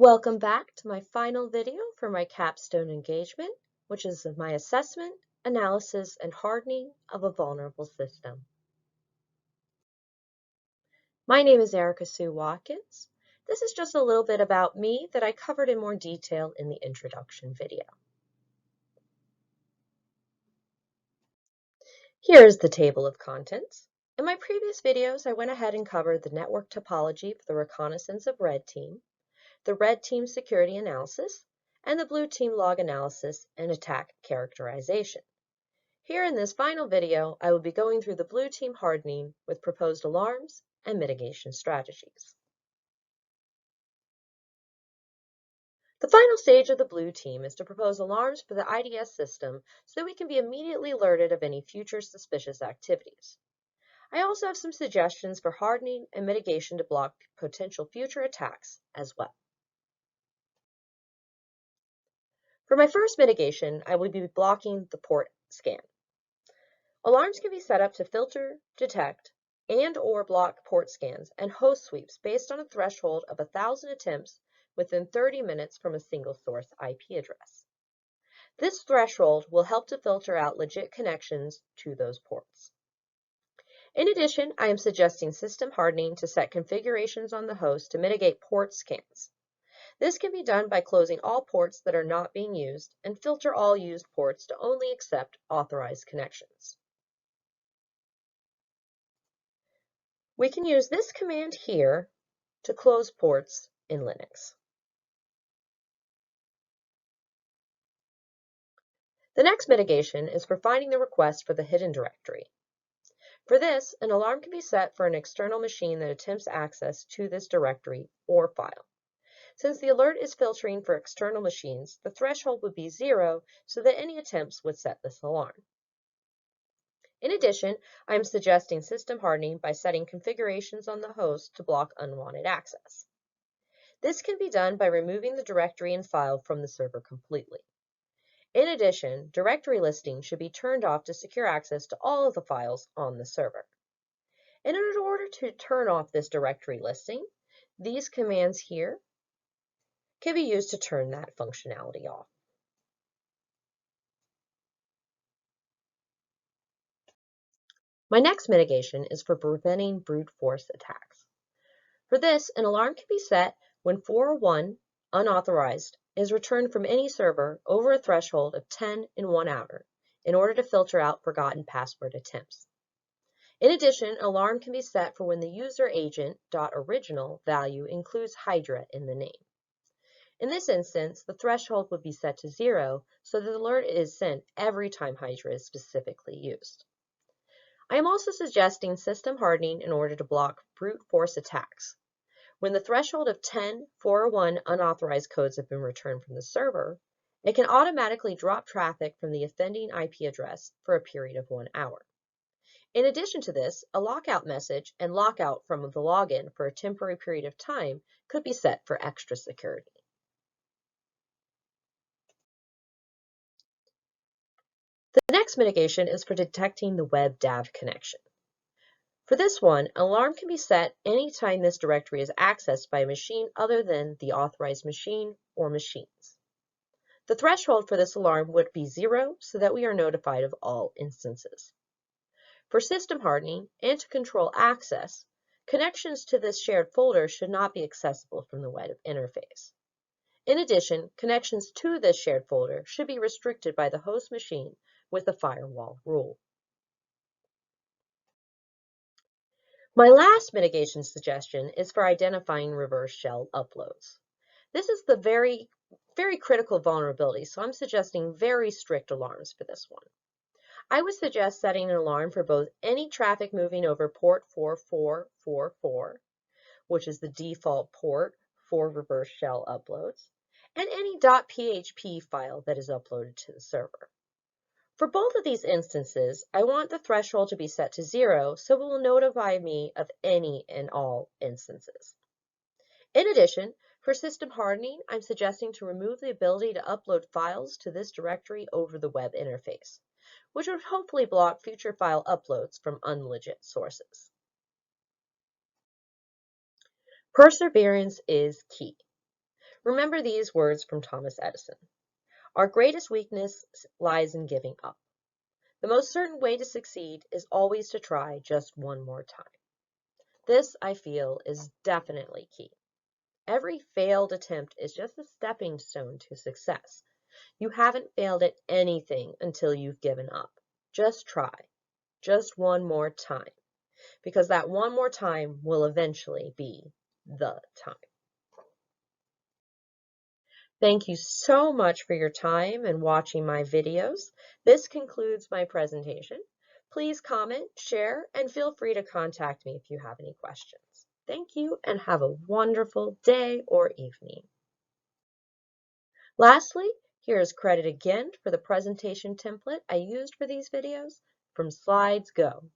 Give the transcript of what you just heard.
Welcome back to my final video for my capstone engagement, which is my assessment, analysis, and hardening of a vulnerable system. My name is Erica Sue Watkins. This is just a little bit about me that I covered in more detail in the introduction video. Here is the table of contents. In my previous videos, I went ahead and covered the network topology for the reconnaissance of red team, the red team security analysis, and the blue team log analysis and attack characterization. Here in this final video, I will be going through the blue team hardening with proposed alarms and mitigation strategies. The final stage of the blue team is to propose alarms for the IDS system so that we can be immediately alerted of any future suspicious activities. I also have some suggestions for hardening and mitigation to block potential future attacks as well. For my first mitigation, I will be blocking the port scan. Alarms can be set up to filter, detect, and/or block port scans and host sweeps based on a threshold of 1,000 attempts within 30 minutes from a single source IP address. This threshold will help to filter out legit connections to those ports. In addition, I am suggesting system hardening to set configurations on the host to mitigate port scans. This can be done by closing all ports that are not being used and filter all used ports to only accept authorized connections. We can use this command here to close ports in Linux. The next mitigation is for finding the request for the hidden directory. For this, an alarm can be set for an external machine that attempts access to this directory or file. Since the alert is filtering for external machines, the threshold would be 0 so that any attempts would set this alarm. In addition, I am suggesting system hardening by setting configurations on the host to block unwanted access. This can be done by removing the directory and file from the server completely. In addition, directory listing should be turned off to secure access to all of the files on the server. And in order to turn off this directory listing, these commands here can be used to turn that functionality off. My next mitigation is for preventing brute force attacks. For this, an alarm can be set when 401 unauthorized is returned from any server over a threshold of 10 in 1 hour in order to filter out forgotten password attempts. In addition, an alarm can be set for when the user agent.original value includes Hydra in the name. In this instance, the threshold would be set to 0 so that the alert is sent every time Hydra is specifically used. I am also suggesting system hardening in order to block brute force attacks. When the threshold of 10 401 unauthorized codes have been returned from the server, it can automatically drop traffic from the offending IP address for a period of 1 hour. In addition to this, a lockout message and lockout from the login for a temporary period of time could be set for extra security. The next mitigation is for detecting the WebDAV connection. For this one, an alarm can be set anytime this directory is accessed by a machine other than the authorized machine or machines. The threshold for this alarm would be 0 so that we are notified of all instances. For system hardening and to control access, connections to this shared folder should not be accessible from the web interface. In addition, connections to this shared folder should be restricted by the host machine with the firewall rule. My last mitigation suggestion is for identifying reverse shell uploads. This is the very critical vulnerability, so I'm suggesting very strict alarms for this one. I would suggest setting an alarm for both any traffic moving over port 4444, which is the default port for reverse shell uploads, and any .php file that is uploaded to the server. For both of these instances, I want the threshold to be set to 0 so it will notify me of any and all instances. In addition, for system hardening, I'm suggesting to remove the ability to upload files to this directory over the web interface, which would hopefully block future file uploads from unlegit sources. Perseverance is key. Remember these words from Thomas Edison. Our greatest weakness lies in giving up. The most certain way to succeed is always to try just one more time. This, I feel, is definitely key. Every failed attempt is just a stepping stone to success. You haven't failed at anything until you've given up. Just try, just one more time, because that one more time will eventually be the time. Thank you so much for your time and watching my videos. This concludes my presentation. Please comment, share, and feel free to contact me if you have any questions. Thank you and have a wonderful day or evening. Lastly, here is credit again for the presentation template I used for these videos from Slides Go.